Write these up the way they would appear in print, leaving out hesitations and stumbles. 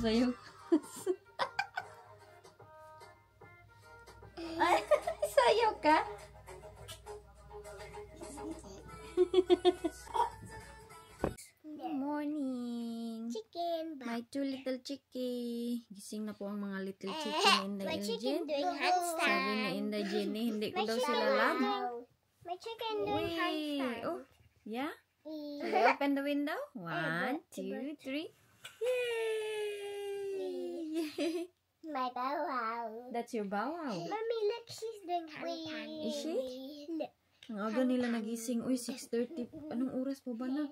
Sayo. Sayo ka? Morning. Chicken. My two little chickie. Gising na po ang mga little chicken ni Inday My chicken Elgin. doing handstand. Sabi ni Inday Jenny, hindi ko daw sila love. My chicken doing handstand. Oh, yeah? Should we open the window? 1, 2, 3. Yay! My bow wow. That's your bow wow. Mommy, look, she's doing handstand. Is she? Look. Ang aga nila nagising. Uy, 6:30. Anong oras pa ba na?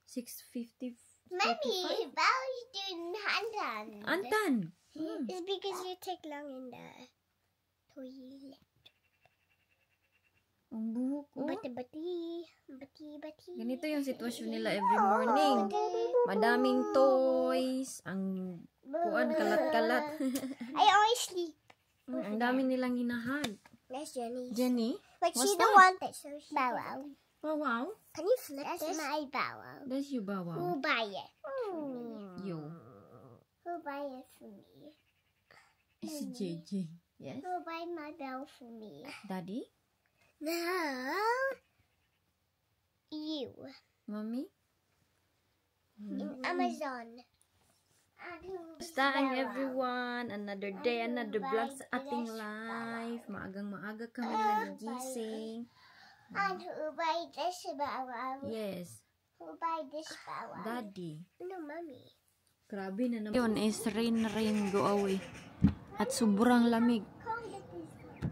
6:50. Mommy, bow is doing handstand. Antan! It's because you take long in the toilet. Ang buhok, oh. Bati. Ganito yung sitwasyon nila every morning. Madaming toys. Ang kuan, kalat-kalat. I always sleep. Ang dami nilang hinahag. That's Jenny. Jenny? But What's she's the that? one that shows bow wow. Wow, wow. Can you flip this? That's my bow wow. That's your bow wow. Who'll buy it? You. Who'll buy it for me? It's JJ. Yes? Who'll buy my bow for me? Daddy? No. You. Mommy? In Amazon. Basta everyone, another day, another vlog sa ating life. Maagang-maaga kami nagigising. And who buy this bow wow? Yes, Who buy this bow wow? Daddy. No, Mommy. Grabe na naman. Yun is rain, go away. At sobrang lamig.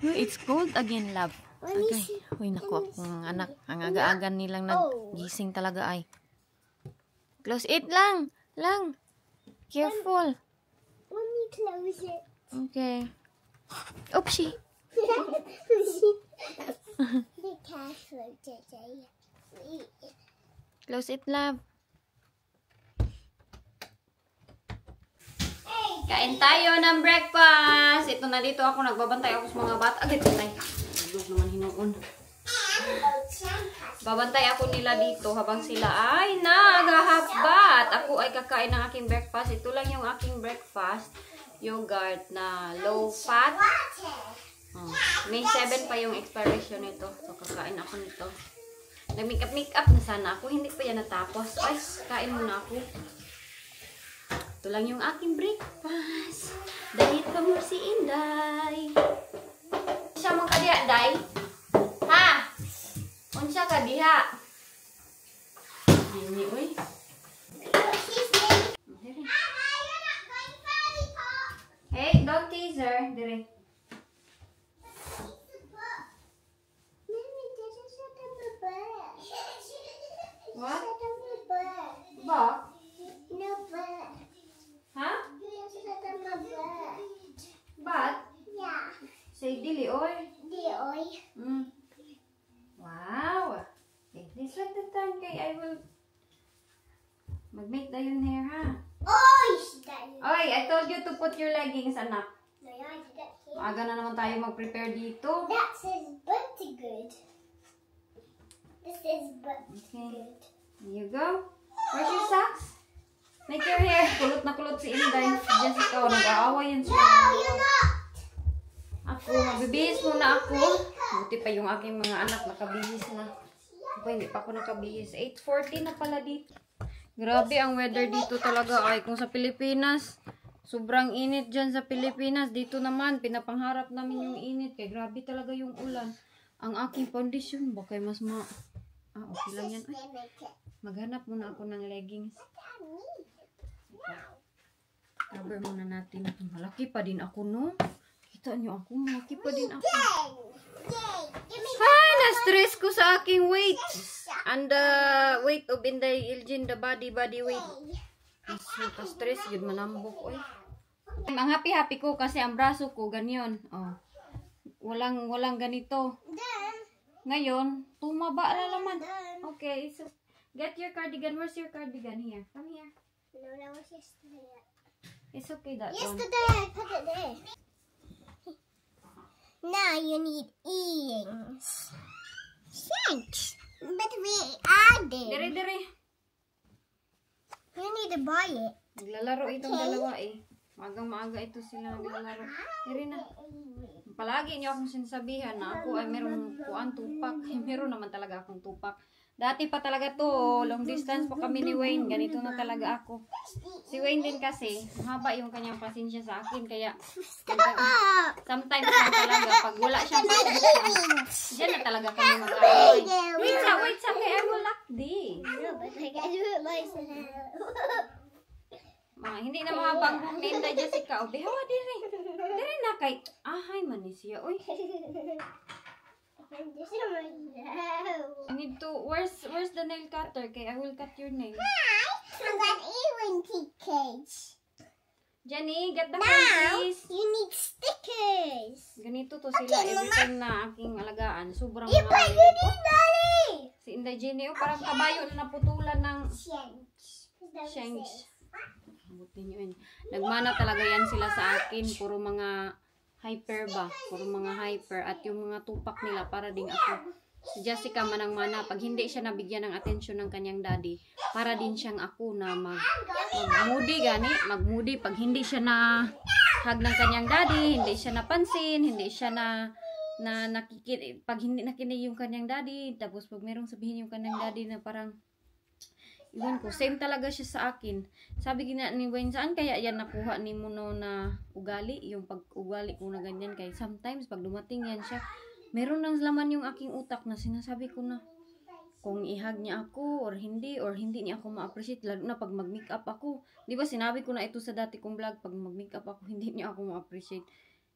It's cold again, love. Okay. Uy, naku, akong anak. Ang aga-aga nilang nagising talaga ay. Close it lang. Careful. Let me close it. Okay. Oopsie. Be careful today. Close it, love. Kain tayo ng breakfast. Ito na dito ako. Nagbabantay ako sa mga bata. Agad tayo. Agad naman hinuon. Babantay ako nila dito habang sila ay naghahabat. Ako ay kakain ng aking breakfast. Ito lang yung aking breakfast. Yogurt na low fat. Oh, May 7 pa yung expiration nito. So kakain ako nito. Nag-makeup na sana ako. Hindi pa yan natapos. Ay, kain muna ako. Ito lang yung aking breakfast. Dahil pa mo si Inday. Siya mong kadiha, Day? Ha? Unsa ka diha? Dini, uy. Hey, don't tease her. Dire. What? Ba? No butt. Ha? You sit on my butt. Bat? Yeah. Say dili, oy. Oy. Wow. Okay, this one the time kay I will mag-make na yung hair, ha? Oy! Oy, I told you to put your leggings, anak. No, I did that here. Maaga na naman tayo mag-prepare dito. That says butt good. This is butt Okay. good. Here you go. Where's your socks? Make your hair. Kulot na kulot si Inday. Si Jessica, nag-aaway yan siya. No, you're not. Ako, magbibihis muna ako. Buti pa yung aking mga anak, nakabihis na. Ako, hindi pa ako nakabihis. 8:40 na pala dito. Grabe ang weather dito talaga. Ay, kung sa Pilipinas, sobrang init dyan sa Pilipinas. Dito naman, pinapangharap namin yung init. Kaya grabe talaga yung ulan. Ang aking foundation, baka mas okay lang yan. Ay, maghanap muna ako ng leggings. Cover muna natin. Malaki pa din ako, no? Kita nyo ako, malaki pa din ako. Ay, na-stress ko sa aking weight. And the weight of Inday Elgin, the body weight. Stress yun, malambok. Oy. Ang happy ko kasi ang braso ko, ganyan. Oh. Walang ganito. Ngayon, tumaba na naman. Okay, so get your cardigan. Where's your cardigan? Here. Come here. No, that was yesterday. It's okay, that one. Yesterday I put it there. Now you need earrings. Thanks. But we added. Dire. You need to buy it. Naglalaro itong dalawa eh. Maagang-maaga ito sila naglalaro. Irina, palagi niyo akong sinasabihan na ako ay meron kuan tupak. Meron naman talaga akong tupak. Dati pa talaga to, long distance pa kami ni Wayne. Ganito na talaga ako. Si Wayne din kasi, mahaba yung kanyang pasensya sa akin. Kaya, sometimes lang talaga, pag wala siyang pasensya, dyan na talaga kami mag-away. Wait sa kaya I will lock this. No, but I can do it myself. Hindi na mga banggong ni Inday Jessica. O, bihawa diri. Diri na kay, ahay man ni siya. Uy, I'm just myself. I need to, where's the nail cutter? Kay I will cut your nail. I got Ewing cage. Jenny, get the Now, phone please. you need stickers. Ganito to sila every time na aking alagaan. Sobrang You mga put you need Daddy. si Inday Jenny, oh, parang kabayo na naputulan ng Shanks. shanks. Butin nyo yun. Nagmana talaga yan sila sa akin. Puro mga hyper ba? Puro mga hyper. At yung mga tupak nila para ding ako. Si Jessica manang-mana. Pag hindi siya nabigyan ng atensyon ng kanyang daddy, para din siyang ako na mag-moody gani. Mag-moody. Pag hindi siya na hug ng kanyang daddy, hindi siya napansin, hindi siya na nakikita. Pag hindi nakinig yung kanyang daddy, tapos pag merong sabihin yung kanyang daddy na parang iwan ko, same talaga siya sa akin. Sabi gina ni Wayne, saan kaya yan nakuha ni mo no na ugali? Yung pag-ugali ko na ganyan. Kaya sometimes, pag dumating yan siya, meron nang laman yung aking utak na sinasabi ko na kung ihag niya ako or hindi niya ako ma-appreciate. Lalo na pag mag-makeup ako. Di ba sinabi ko na ito sa dati kong vlog, pag mag-makeup ako, hindi niya ako ma-appreciate.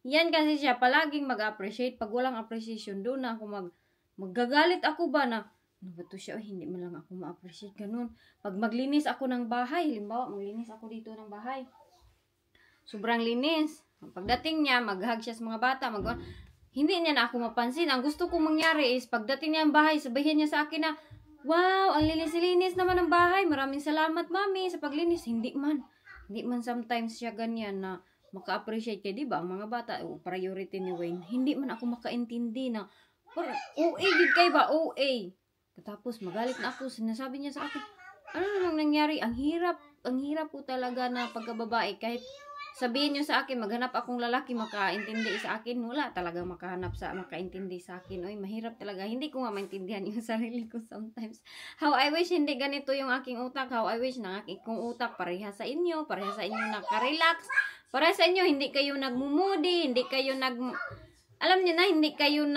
Yan kasi siya, palaging mag-appreciate. Pag walang appreciation, doon na ako maggagalit ako ba na ano ba to siya? Hindi man lang ako ma-appreciate. Ganun. Pag maglinis ako ng bahay, halimbawa, maglinis ako dito ng bahay. Sobrang linis. Pagdating niya, mag-hug siya sa mga bata. Hindi niya na ako mapansin. Ang gusto kong mangyari is, pagdating niya ng bahay, sabihin niya sa akin na, wow, ang linis-linis naman ng bahay. Maraming salamat, mami, sa paglinis. Hindi man sometimes siya ganyan na maka-appreciate. Kaya diba, ang mga bata, priority ni Wayne. Hindi man ako makaintindi na, OA, gid kayo ba? OA. Tapos magalit na ako, sinasabi niya sa akin, ano namang nangyari? Ang hirap po talaga na pagkababae. Kahit sabihin niyo sa akin, maghanap akong lalaki makaintindi sa akin, wala talaga makaintindi sa akin. Oy, mahirap talaga. Hindi ko nga maintindihan yung sarili ko sometimes. How I wish hindi ganito yung aking utak. How I wish na aking utak pareha sa inyo nakarelax. Pareha sa inyo, hindi kayo nagmumudi, hindi kayo alam niyo na, hindi kayo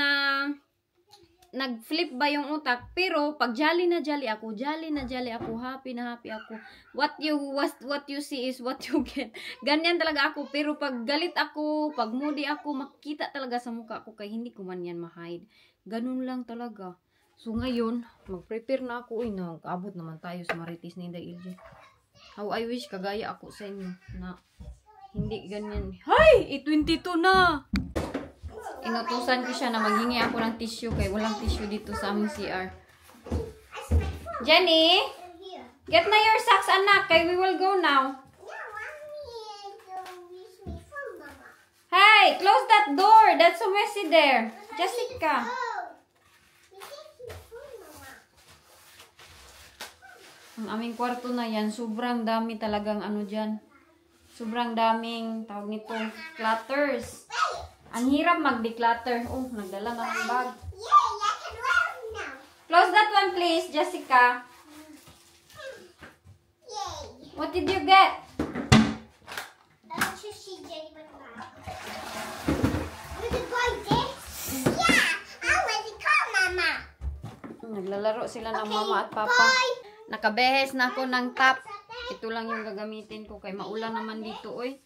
nag-flip ba yung utak, pero pag jolly na jolly ako, happy na happy ako. What you see is what you get. Ganyan talaga ako, pero pag galit ako, pag moody ako, makita talaga sa mukha ko, kaya hindi ko man yan ma-hide. Ganun lang talaga. So ngayon, mag-prepare na ako. Uy, nag-abot naman tayo sa Marites ni Inday LJ. How I wish kagaya ako sa inyo na hindi ganyan. Hay! 22 na! Inutusan ko siya na maghingi ako ng tissue kaya walang tissue dito sa aming CR. Jenny, get na your socks, anak, kay we will go now. Hey, close that door. That's so messy there. Jessica. Ang aming kwarto na yan, sobrang dami talagang ano dyan. Sobrang daming, tawag nito, clutters. Ang hirap mag-declutter. Oh, nagdala na ng bag. Close that one, please, Jessica. What did you get? Naglalaro sila ng mama at papa. Nakabehes na ako ng top. Ito lang yung gagamitin ko kay maulan naman dito, oy.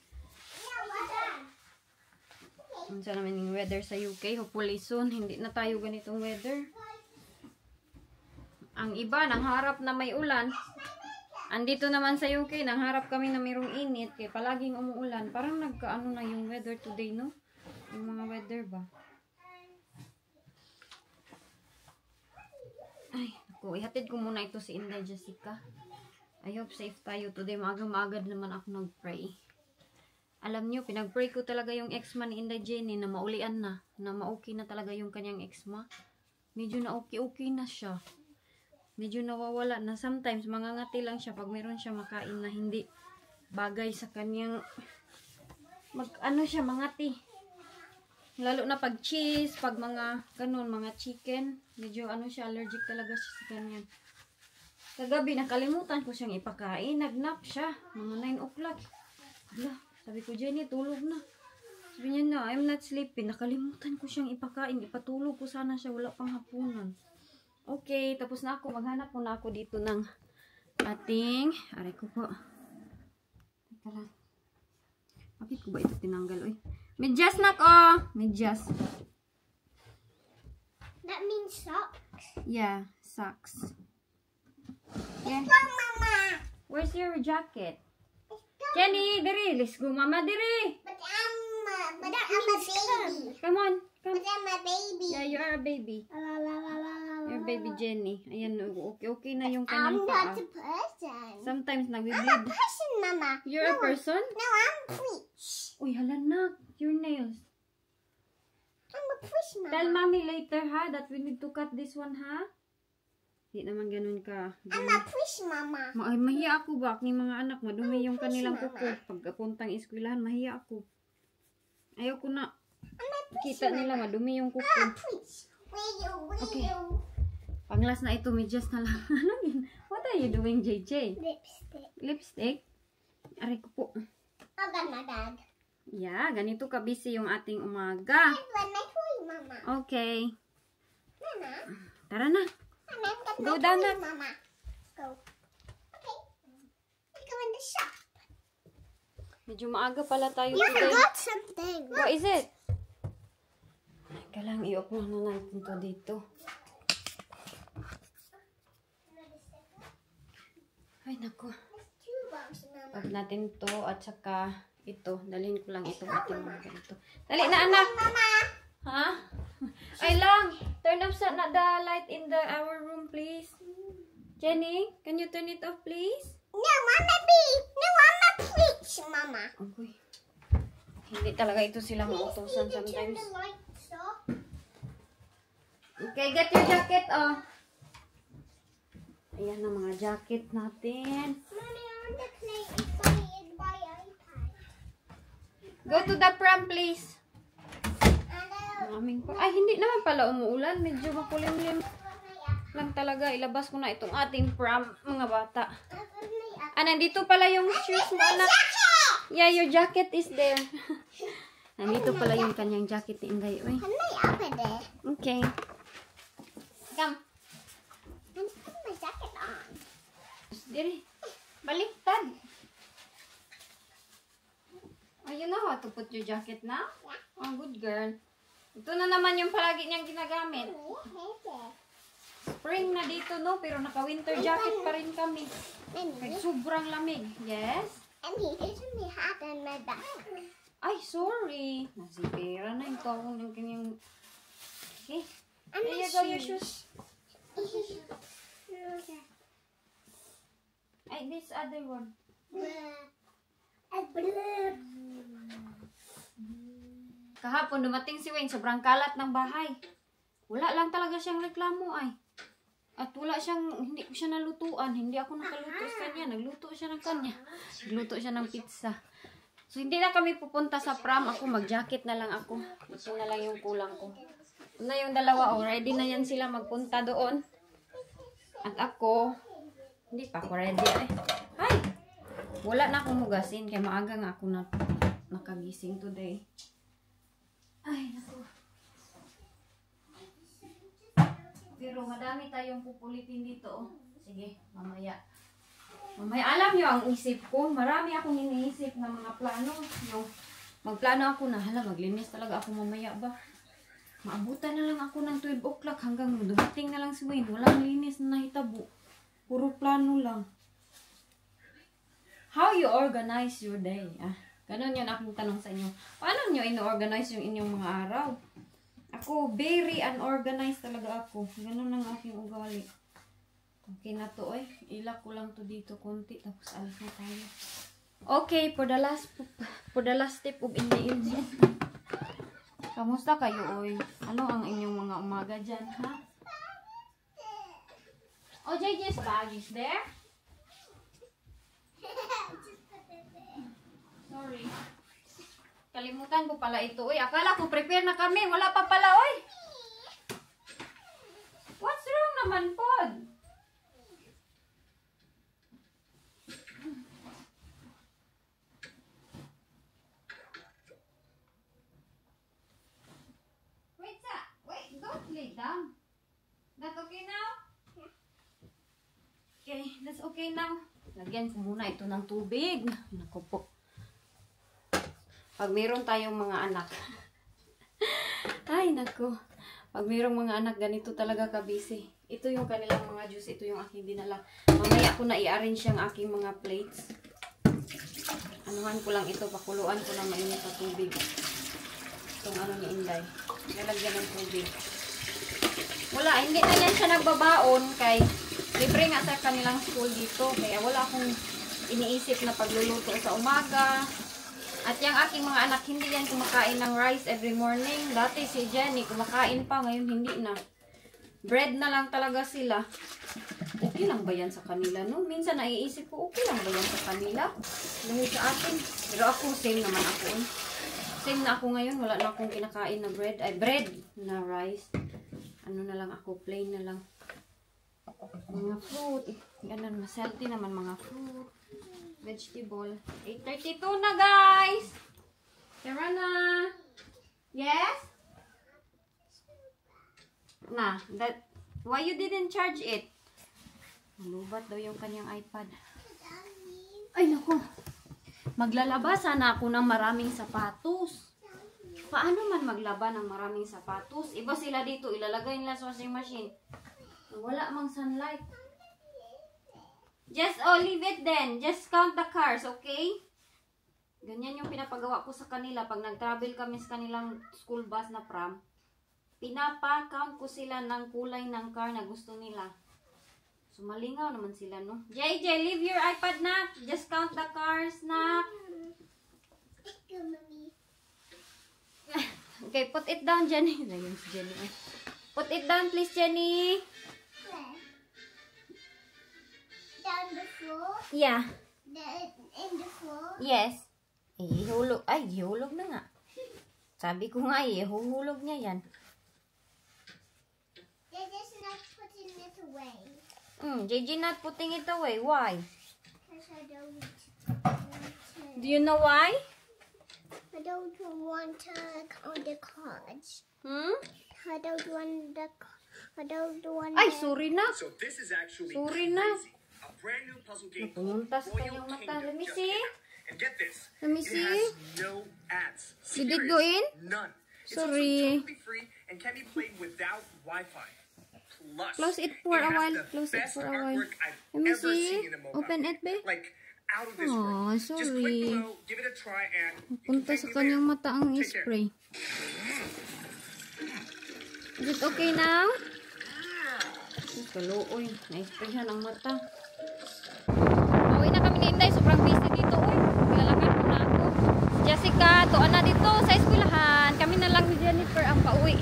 Unsa naman yung weather sa UK, hopefully soon hindi na tayo ganitong weather. Ang iba nangharap na may ulan. Andito naman sa UK nangharap kami na mayroong init kaya palaging umuulan. Parang nagkaano na yung weather today, no? Yung mga weather ba? Ay, ako, ihatid ko muna ito si Inday Jessica. I hope safe tayo today. Maaga-maagad naman ako nag-pray. Alam nyo, pinag-pray ko talaga yung ex-ma ni Inday Jenny na maulian na. Na ma-okay na talaga yung kanyang ex-ma. Medyo na okay na siya. Medyo nawawala na. Sometimes, mangangati lang siya pag meron siya makain na hindi bagay sa kanyang ano siya, mangati. Lalo na pag cheese, pag mga ganun, mga chicken. Medyo ano siya, allergic talaga siya sa ganyan. Kagabi, nakalimutan ko siyang ipakain. Nagnap siya. Mga 9 o'clock. Hala, sabi ko, Jenny, tulog na. Sabi niya na, I'm not sleeping. Nakalimutan ko siyang ipakain. Ipatulog ko sana siya. Wala pang hapunan. Okay, tapos na ako. Maghanap muna ako dito ng ating, aray ko po. Teka lang. Bakit ko ba ito tinanggal? Uy. Medyas na ko. Medyas. That means socks. Yeah, socks. Yeah. Mama. Where's your jacket? Jenny, diri. Let's go, mama, diri. But I'm a baby. Come on. Come. But I'm a baby. Yeah, you are a baby. La, la, la, la, la, You're la, baby la. Jenny. Ayan, okay na yung I'm kanyang not paa. a person. Sometimes I'm a nagbe-bleed. person, Mama. You're a person? No, I'm a fish. Uy, hala na. Your nails. I'm a fish, Mama. Tell mommy later, ha, that we need to cut this one, ha? Di naman ganun ka. I'm a fish, Mama. Ay, mahiya ako ba? Aking mga anak, madumi yung Push, kanilang Mama. kuko. Pagkapuntang eskwelahan, mahiya ako. Ayaw ko na. I'm a fish, Kita nila, madumi yung kuko. I'm a fish. Where Okay. you? Panglas na ito, medyas na lang. Ano yun? What are you doing, JJ? Lipstick. Lipstick? Aray ko po. I got my bag. Yeah, ganito ka busy yung ating umaga. Here's one my toy, Mama. Okay. Mama. Tara na. Mama, I've got Go my down toy, na. Mama. Let's go. Okay. Let's go in the shop. Medyo maaga pala tayo You today. forgot something. What is it? Teka lang, i-off na natin to dito. Ay, naku. There's two box, Mama. Off natin to at saka ito. Dalhin ko lang itong ating mga ganito. Dali na, anak! Mama. Ha? Ay lang! Turn off the light in our room, please. Jenny, can you turn it off, please? No, I'm a bee. No, I'm a fish, Mama. Okay. Hindi talaga ito sila mautusan Turn sometimes. the lights off. Okay, get your jacket, oh. Ayan na mga jacket natin. Mommy, I want to play inside my iPad. Go to the pram, please. And Maraming pa. Ay, hindi naman pala umuulan. Medyo makulimlim lang talaga. Ilabas ko na itong ating pram, mga bata. Ah, nandito pala yung shoes mo, anak. Yeah, your jacket is there. Nandito pala yung kanyang jacket ni Inday. Uy. Can I open it? Okay. Come. And put my jacket on. Diri. Baliktad. Oh, you know how to put your jacket now? Yeah. Oh, good girl. Ito na naman yung palagi niyang ginagamit. Spring na dito, no? Pero naka-winter jacket pa rin kami. Kahit sobrang lamig. Yes? And he gives me hat on my back. Ay, sorry. Nasipira na yung kawang ng kanyang... Okay. And There my you go, your shoes. Okay. Ay, this other one. Kahapon, dumating si Wayne. Sobrang kalat ng bahay. Wala lang talaga siyang reklamo ay. At wala siyang, hindi ko siya nalutuan. Hindi ako nakaluto sa kanya. Nagluto siya ng kanya. Nagluto siya ng pizza. So, hindi na kami pupunta sa prom. Ako, mag-jacket na lang ako. Ito na lang yung kulang ko. Ito na yung dalawa. Oh, ready na yan sila magpunta doon. At ako, hindi pa ako ready. Ay! Wala na akong hugasin. Kaya maaga nga ako na nakagising today. Ay, naku. Pero madami tayong pupulitin dito. Oh. Sige, mamaya. Mamaya, alam nyo ang isip ko. Marami akong iniisip na mga plano. Yung magplano ako na, hala, maglinis talaga ako mamaya ba? Maabutan na lang ako ng 12 o'clock hanggang dumating na lang si Wayne. Walang linis na nahitabo. Puro plano lang. How you organize your day? Ah, ganun yun aking tanong sa inyo. Paano nyo ino-organize yung inyong mga araw? Ako, very unorganized talaga ako. Ganun ang aking ugali. Okay na to, eh. Ilak ko lang to dito konti. Tapos alis na tayo. Okay, for the last step of in the evening. Kamusta kayo, oy? Ano ang inyong mga umaga dyan, ha? Oh, JJ's bag is there? Sorry. Kalimutan ko pala ito. Uy, akala ko prepare na kami. Wala pa pala, oy. What's wrong naman, Pod? Wait, don't lay down. That okay now? Okay, that's okay now. Lagyan ko muna ito ng tubig. Naku po. Pag mayroon tayong mga anak. Ay, naku. Pag mayroong mga anak, ganito talaga kabisi. Ito yung kanilang mga juice. Ito yung aking dinala. Mamaya ako na i-arrange yung aking mga plates. Anuhan ko lang ito. Pakuluan ko lang mainit na tubig. Itong ano ni Inday. Lalagyan ng tubig. Wala, hindi na yan siya nagbabaon kay libre nga sa kanilang school dito. Kaya wala akong iniisip na pagluluto sa umaga. At yung aking mga anak, hindi yan kumakain ng rice every morning. Dati si Jenny, kumakain pa. Ngayon, hindi na. Bread na lang talaga sila. Okay lang ba yan sa kanila, no? Minsan naiisip ko, okay lang ba yan sa kanila? Dahil sa akin. Pero ako, same naman ako. Same na ako ngayon. Wala na akong kinakain na bread. Ay, bread na rice. Ano na lang ako, plain na lang. Mga fruit. Ganun, mas healthy naman mga fruit. Vegetable. 8:32 na, guys! Tara na! Yes? Na, why you didn't charge it? Malubat daw yung kanyang iPad. Ay, naku. Maglalaba sana ako ng maraming sapatos. Paano man maglaba ng maraming sapatos? Iba sila dito, ilalagay nila sa washing machine. Wala mang sunlight. Just, leave it then. Just count the cars, okay? Ganyan yung pinapagawa ko sa kanila. Pag nag-travel kami sa kanilang school bus na pram, pinapa-count ko sila ng kulay ng car na gusto nila. So, malingaw naman sila, no? JJ, leave your iPad, na. Just count the cars, na. Okay, put it down, Jenny. Ayun si Jenny. Put it down, please, Jenny. Down the floor? Yeah. In the floor? Yes. Ihulog. Ay, ihulog na nga. Sabi ko nga, ihuhulog niya yan. They're just not putting it away. JJ not putting it away. Why? Because I don't want to. Do you know why? I don't want to count the cards. I don't want Ay, sorry na. So this is actually Sorry na. crazy. A brand new puzzle game Napunta sa Royal kanyang mata. Kingdom Let me just see. came out. And get this. Let me It see. has no ads. Did it Serious. go in? None. It's Sorry. also totally free and can be played without Wi-Fi. Plus, Close it for a has while. the Close it best for a while. artwork I've Let me ever see. seen in a mobile Open game. it, babe. Like out of this Aw, world. Just click sorry. below, give it a try, and you can Punta thank sa me kanyang later. mata ang Take care. spray. Is it okay now? Kaluoy. Na-sprayhan ang mata. Pauwi na kami ni Inday. Sobrang busy dito. Uy, lalakad ko na ako. Jessica, tuan na dito sa eskwelahan. Kami na lang ni Jennifer ang pauwi.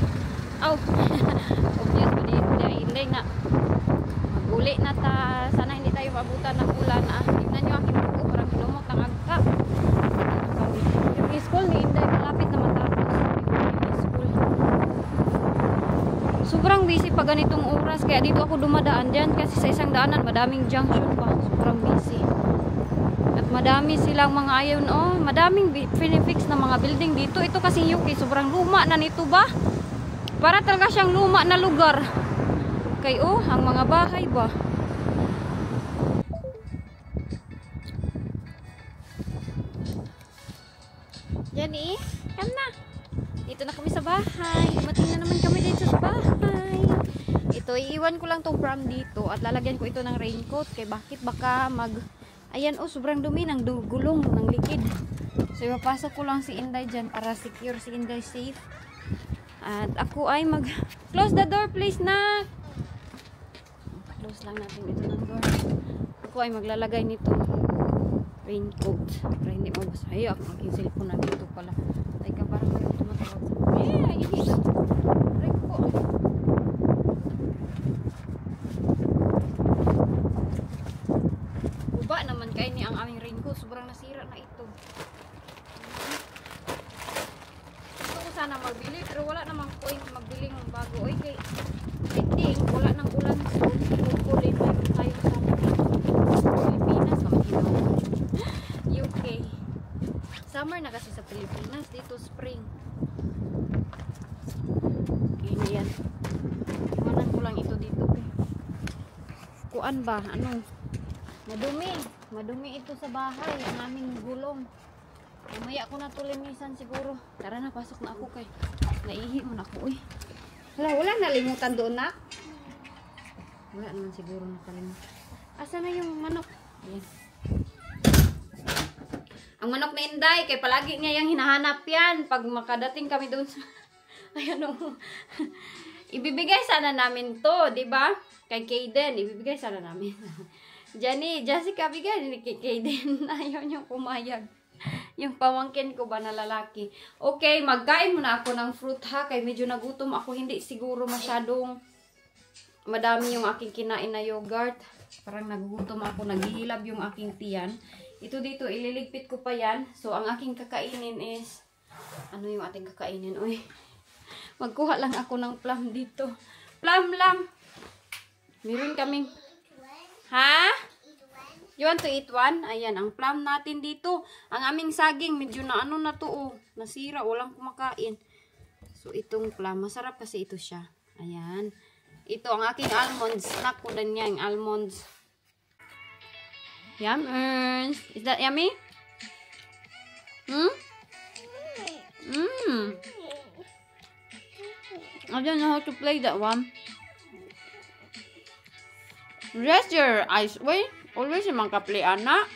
Aw. Obvious ba dito ni Inday nga. Mag-uli na ta. Sana hindi tayo mabutan ng ulan. Tignan nyo aking buko. Parang lumot ang agka. Yung school ni Inday malapit na matapos. Yung school. Sobrang busy pa ganitong oras. Kaya dito ako dumadaan dyan. Kasi sa isang daanan, madaming junction pa. Sobrang busy. At madami silang mga ayon. Oh, madaming finifix na mga building dito. Ito kasi Yuki. Sobrang luma na nito ba? Para talaga siyang luma na lugar. Kay ang mga bahay ba? Jenny, come na. Dito na kami sa bahay. Dumating na naman kami dito sa bahay. Ito, iiwan ko lang tong pram dito at lalagyan ko ito ng raincoat. Kaya bakit baka ayan sobrang dumi ng gulong ng likid. So, ipapasok ko lang si Inday dyan para secure si Inday safe. At ako ay close the door please, na. Close lang natin ito ng door. Ako ay maglalagay nito raincoat para hindi mabasa. Ay, ang aking cellphone na dito pala. Ay ka, parang kayo tumatawag sa ini break ko. Uba naman kayo ni ang aming raincoat. Sobrang nasira na ito. sana magbili pero wala namang point magbili ng bago. Oy, kay ending, wala nang ulan. So, hopefully mayroon tayo sa Pilipinas. UK. Summer na kasi sa Pilipinas. Dito spring. Okay, yan. Iwanan ko lang ito dito. Kuan ba? Ano? Madumi. Madumi ito sa bahay. Ang aming gulong. Mamaya ako na tulinisan siguro. Tara na, pasok na ako kay naihi mo na ako. Uy. Wala nalimutan doon na. Wala naman siguro nakalimutan. Asa na yung manok? Ayan. Ang manok na Inday, kay palagi niya yung hinahanap yan. Pag makadating kami doon sa... Ayan o. Ibibigay sana namin to, di ba? Kay Kaden, ibibigay sana namin. Jessica, bigay ni kay Kaden. Ayaw niyang pumayag. Yung pamangkin ko ba na lalaki. Okay, magkain muna ako ng fruit ha. Kay medyo nagutom ako. Hindi siguro masyadong madami yung aking kinain na yogurt. Parang nagugutom ako. Naghihilab yung aking tiyan. Ito dito, ililigpit ko pa yan. So, ang aking kakainin is... Ano yung ating kakainin? Uy, magkuha lang ako ng plum dito. Plum lang. Meron kaming... Ha? You want to eat one? Ayan, ang plum natin dito. Ang aming saging, medyo na ano na to, oh. Nasira, walang kumakain. So, itong plum. Masarap kasi ito siya. Ayan. Ito, ang aking almonds. Snack ko din niya, yung almonds. Yummers. Is that yummy? I don't know how to play that one. Rest your eyes. Wait. Always yung play anak.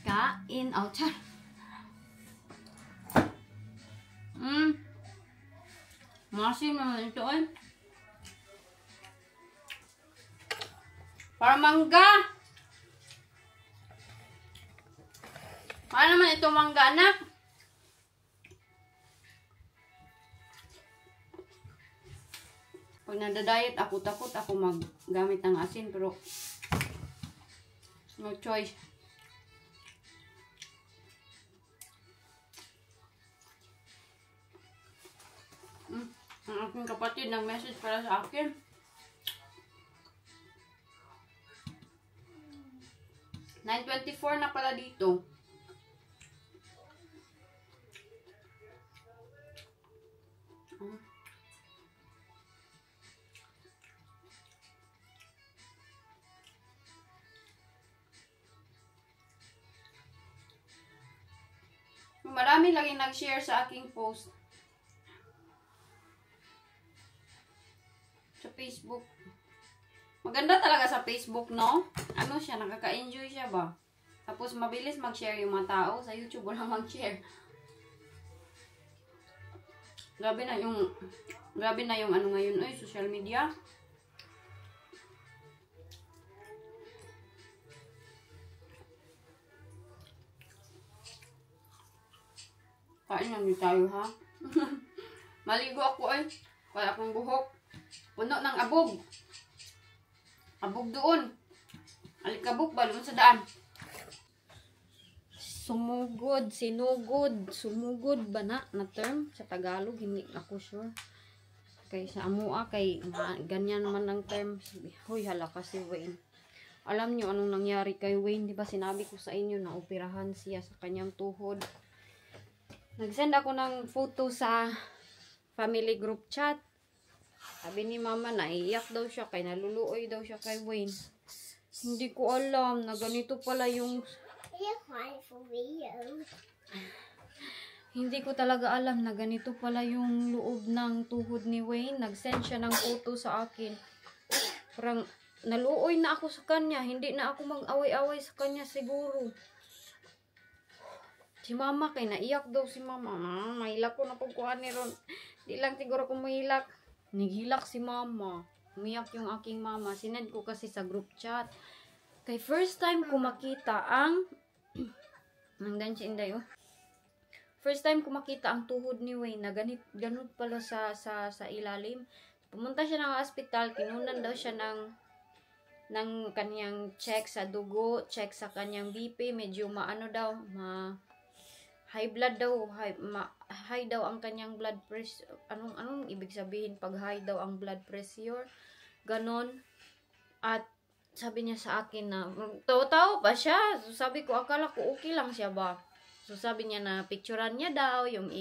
Kain. Oh, char. Masin naman ito eh. Para mangga. Paano naman ito mangga, anak? Pag nada-diet ako, takot ako maggamit ng asin, pero no choice. Ang aking kapatid nag-message para sa akin. $9.24 na pala dito. Marami laging nag-share sa aking post sa Facebook. Maganda talaga sa Facebook, no? Ano siya, nakaka-enjoy siya ba? Tapos mabilis mag-share yung mga tao. Sa YouTube walang mag-share. Grabe na yung ano ngayon, social media. Kain lang din tayo, ha? Maligo ako, wala akong buhok. Puno ng abog. Abog doon. Alikabok ba doon sa daan? Sumugod, sinugod, sumugod ba na term sa Tagalog? Hindi ako sure. Kay sa amua, kay ganyan man ang term. Hoy, hala kasi Wayne. Alam nyo anong nangyari kay Wayne? Diba sinabi ko sa inyo na operahan siya sa kanyang tuhod. Nag-send ako ng photo sa family group chat. Sabi ni mama na iiyak daw siya kay naluluoy daw siya kay Wayne. Hindi ko alam na ganito pala yung... Hindi ko talaga alam na ganito pala yung loob ng tuhod ni Wayne. Nag-send siya ng photo sa akin. Parang naluoy na ako sa kanya. Hindi na ako mag-away-away sa kanya siguro. Si mama kay naiyak daw si mama. Mahilak ko na pagkuhan ni Ron. Di lang siguro kung mahilak. Naghilak si mama. Umiyak yung aking mama. Sinend ko kasi sa group chat. Kay first time ko makita ang hanggang si Inday, oh. First time ko makita ang tuhod ni Wayne na ganun pala sa ilalim. Pumunta siya ng hospital. Kinunan daw siya ng kanyang check sa dugo, check sa kanyang BP. Medyo maano daw, high blood daw, high daw ang kanyang blood pressure. Anong ibig sabihin pag high daw ang blood pressure? Ganon. At sabi niya sa akin na, tao pa siya. So, sabi ko, akala ko okay lang siya ba? So, sabi niya na, picturean niya daw yung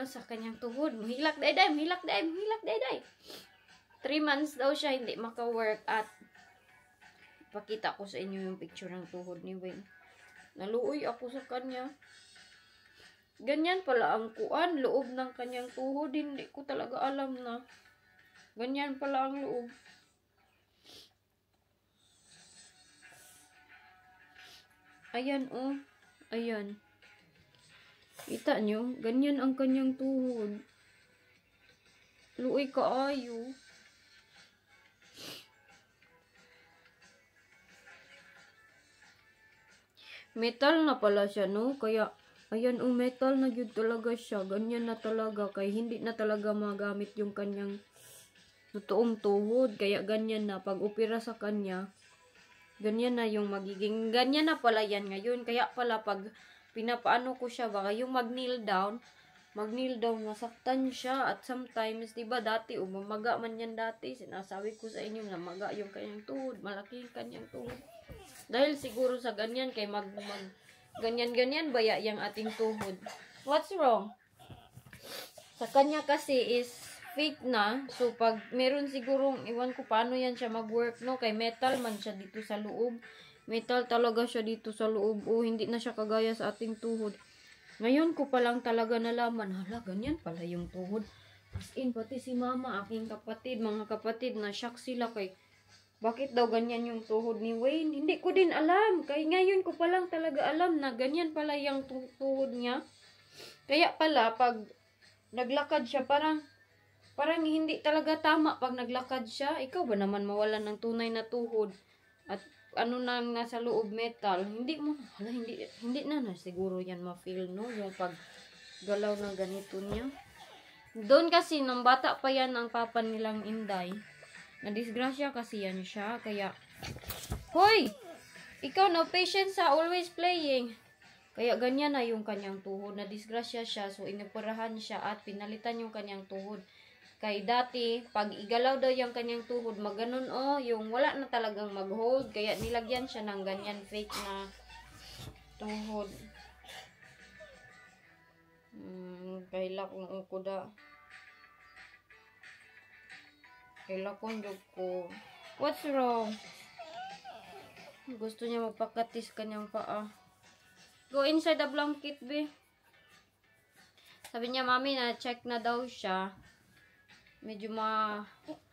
sa kanyang tuhod. Muhilak day. 3 months daw siya hindi maka-work at pakita ko sa inyo yung picture ng tuhod ni Wayne. Naluoy ako sa kanya. Ganyan pala ang loob ng kanyang tuhod. Hindi ko talaga alam na ganyan pala ang loob. Ayan, oh. Ayan. Kita nyo? Ganyan ang kanyang tuhod. Luoy kaayo. Metal na pala siya, no? Kaya, ayan, metal na yun talaga siya. Ganyan na talaga. Kaya hindi na talaga magamit yung kanyang totoong tuhod. Kaya ganyan na. Pag opera sa kanya, ganyan na yung magiging, ganyan na pala yan ngayon. Kaya pala pag pinapaano ko siya, baka yung mag-kneel down, nasaktan siya. At sometimes, diba dati, mamaga man yan dati. Sinasabi ko sa inyo na maga yung kanyang tuhod. Malaki yung kanyang tuhod. Dahil siguro sa ganyan, kay ganyan-ganyan baya yung ating tuhod. What's wrong? Sa kanya kasi is fake na. So, pag meron sigurong, iwan ko paano yan siya mag-work, no? Kay metal man siya dito sa loob. Metal talaga siya dito sa loob. O, hindi na siya kagaya sa ating tuhod. Ngayon ko palang talaga nalaman, hala, ganyan pala yung tuhod. As in, pati si mama, aking kapatid, mga kapatid, na shock sila kay, bakit daw ganyan yung tuhod ni Wayne? Hindi ko din alam. Kay ngayon ko palang talaga alam na ganyan pala yung tuhod niya. Kaya pala, pag naglakad siya, parang hindi talaga tama pag naglakad siya. Ikaw ba naman mawalan ng tunay na tuhod? At ano na nasa loob metal? Hindi na siguro yan ma-feel, no? Yung pag galaw na ganito niya. Doon kasi, nung bata pa yan ang papa nilang Inday, na-disgrasya kasi yan siya. Kaya, hoy! Ikaw no, patience sa always playing. Kaya ganyan na yung kanyang tuhod. Na-disgrasya siya, so inoperahan siya at pinalitan yung kanyang tuhod. Kay dati, pag igalaw daw yung kanyang tuhod, maganon yung wala na talagang mag-hold. Kaya nilagyan siya ng ganyan fake na tuhod. Kaila kong kuda. Kaila kong ko. What's wrong? Gusto niya magpakatis kanyang paa. Go inside the blanket, be. Sabi niya, mami, na-check na daw siya. Medyo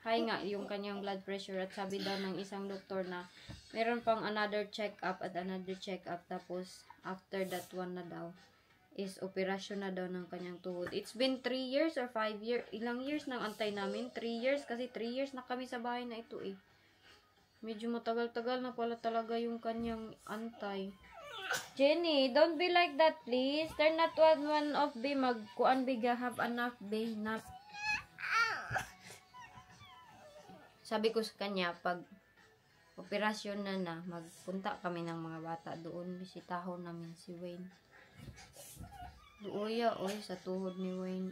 high nga yung kanyang blood pressure at sabi daw ng isang doktor na meron pang another check-up at another check-up, tapos after that one na daw is operasyon na daw ng kanyang tuhod. It's been 3 years or 5 years. Ilang years nang antay namin? 3 years kasi 3 years na kami sa bahay na ito eh. Medyo matagal-tagal na pala talaga yung kanyang antay. Jenny, don't be like that please. Turn that one off, be. Magkuan, be, have enough, be. Not. Sabi ko sa kanya, pag operasyon na, magpunta kami ng mga bata doon. Bisitahon namin si Wayne. Duoya, sa tuhod ni Wayne,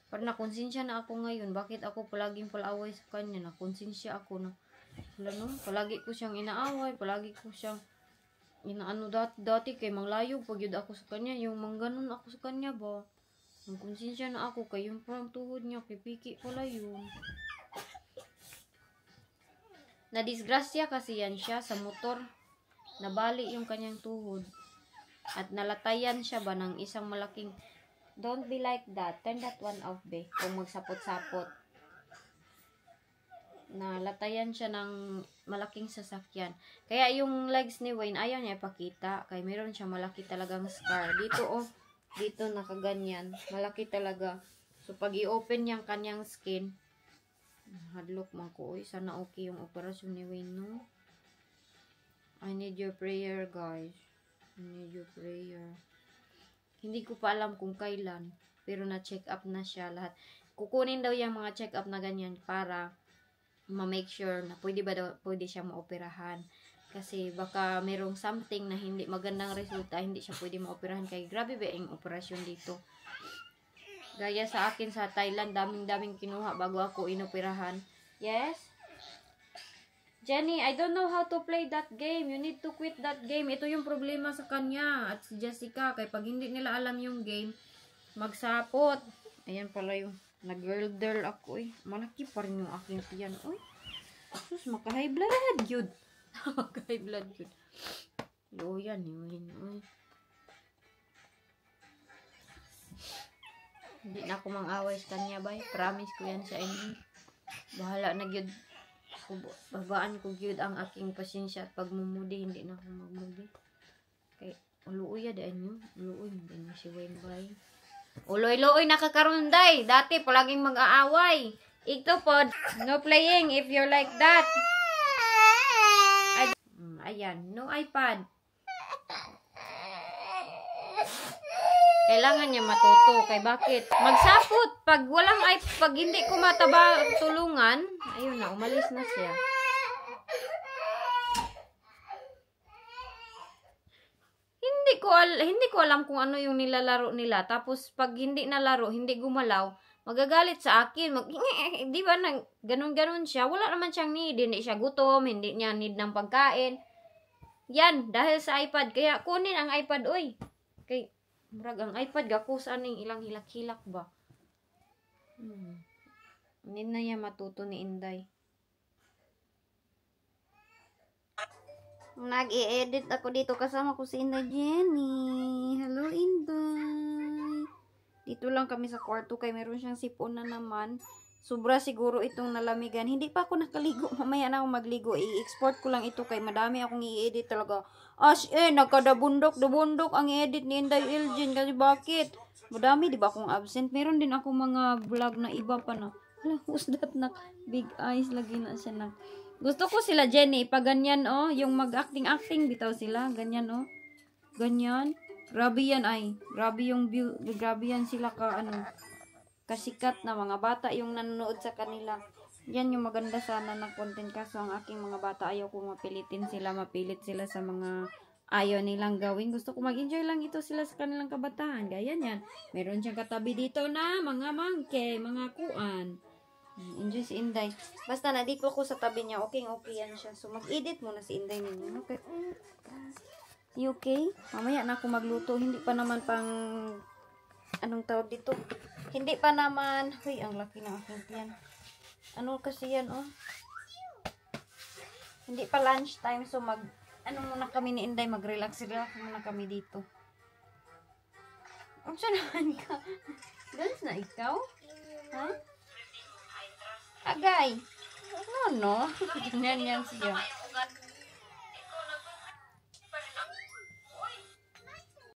Parang nakonsensya na ako ngayon. Bakit ako palaging palaway sa kanya? Nakonsensya ako na, palagi ko siyang inaaway, palagi ko siyang inaano dati kay manglayo pag yun ako sa kanya. Yung mangganon ako sa kanya ba? Nakonsensya na ako kay yung parang tuhod niya, kay Piki pala yun. Nadisgrasya kasi yan siya sa motor. Nabali yung kanyang tuhod. At nalatayan siya ba ng isang malaking, don't be like that. Turn that one off, be. Kung magsapot-sapot. Nalatayan siya ng malaking sasakyan. Kaya yung legs ni Wayne, ayaw niya ipakita. Kaya meron siya malaki talagang scar. Dito, dito nakaganyan. Malaki talaga. So, pag i-open yung kanyang skin, hadlok man ko. Sana okay yung operasyon ni Wayne, no? I need your prayer, guys. I need your prayer. Hindi ko pa alam kung kailan. Pero na-check up na siya lahat. Kukunin daw yung mga check up na ganyan para ma-make sure na pwede siya maoperahan. Kasi baka merong something na hindi magandang resulta, hindi siya pwede maoperahan. Kaya grabe ba yung operasyon dito. Gaya sa akin sa Thailand, daming kinuha bago ako inoperahan. Yes? Jenny, I don't know how to play that game. You need to quit that game. Ito yung problema sa kanya at si Jessica. Kaya pag hindi nila alam yung game, magsapot. Ayan pala yung nag-girl ako eh. Malaki pa rin yung aking tiyan. Uy, sus, maka-high blood yun. Maka-high blood yun. Oo, yan yun. Uy. Hindi na ako mang-away sa kanya, bay. Promise ko yan sa inyo. Bahala na gyud. Babaan ko gyud ang aking pasensya at pagmumudi. Hindi na ako magmudi. Kay uluoy ya daan nyo. Uluoy. Hindi nyo si Wayne Bay. Uloy-luoy nakakaroon, day. Dati palaging mag-aaway. Ito po, no playing if you're like that. Ayan, no iPad. Kailangan niya matuto. Kay bakit? Magsapot. Pag walang pag hindi ko mataba tulungan, ayun na, umalis na siya. Hindi ko alam kung ano yung nilalaro nila. Tapos pag hindi nalaro, hindi gumalaw, magagalit sa akin. Di ba na ganun-ganun siya? Wala naman siyang need. Hindi siya gutom, hindi niya need ng pagkain. Yan, dahil sa iPad. Kaya kunin ang iPad, oy. Kay murag ang iPad gako saan ning ilang hilak-hilak ba? Hindi na niya matuto ni Inday. Nag-i-edit ako dito kasama ko si Inday Jenny. Hello Inday. Dito lang kami sa kwarto kay meron siyang sipon na naman. Sobra siguro itong nalamigan. Hindi pa ako nakaligo. Mamaya na ako magligo. I-export ko lang ito kay madami akong i-edit talaga. As nagkadabundok ang i-edit ni Inday Elgin. Kasi bakit? Madami, di ba akong absent? Meron din ako mga vlog na iba pa na. Who's that na? Big eyes lagi na siya na. Gusto ko sila Jenny. Pag ganyan, oh. Yung mag-acting bitaw sila. Ganyan, oh. Ganyan. Grabe yan ay. Grabe yung view. Grabe yan sila ka, kasikat na mga bata yung nanonood sa kanila. Yan yung maganda sana ng content, kaso ang aking mga bata ayaw ko mapilit sila sa mga ayaw nilang gawin. Gusto ko mag-enjoy lang ito sila sa kanilang kabataan. Gaya yan. Meron siyang katabi dito na mga monkey, mga kuan. Enjoy si Inday. Basta nadiko ko sa tabi niya, okay yan siya. So mag-edit muna si Inday ninyo. Okay. You okay? Mamaya na ako magluto. Hindi pa naman pang anong tawag dito? Hindi pa naman. Huy, ang laki ng aking tiyan. Ano kasi yan, oh? Hindi pa lunch time. So, muna kami ni Inday. Mag-relax muna kami dito. Ang sanahan ka? Dance na ikaw? Ha? Agay. No. Ganyan yan siya.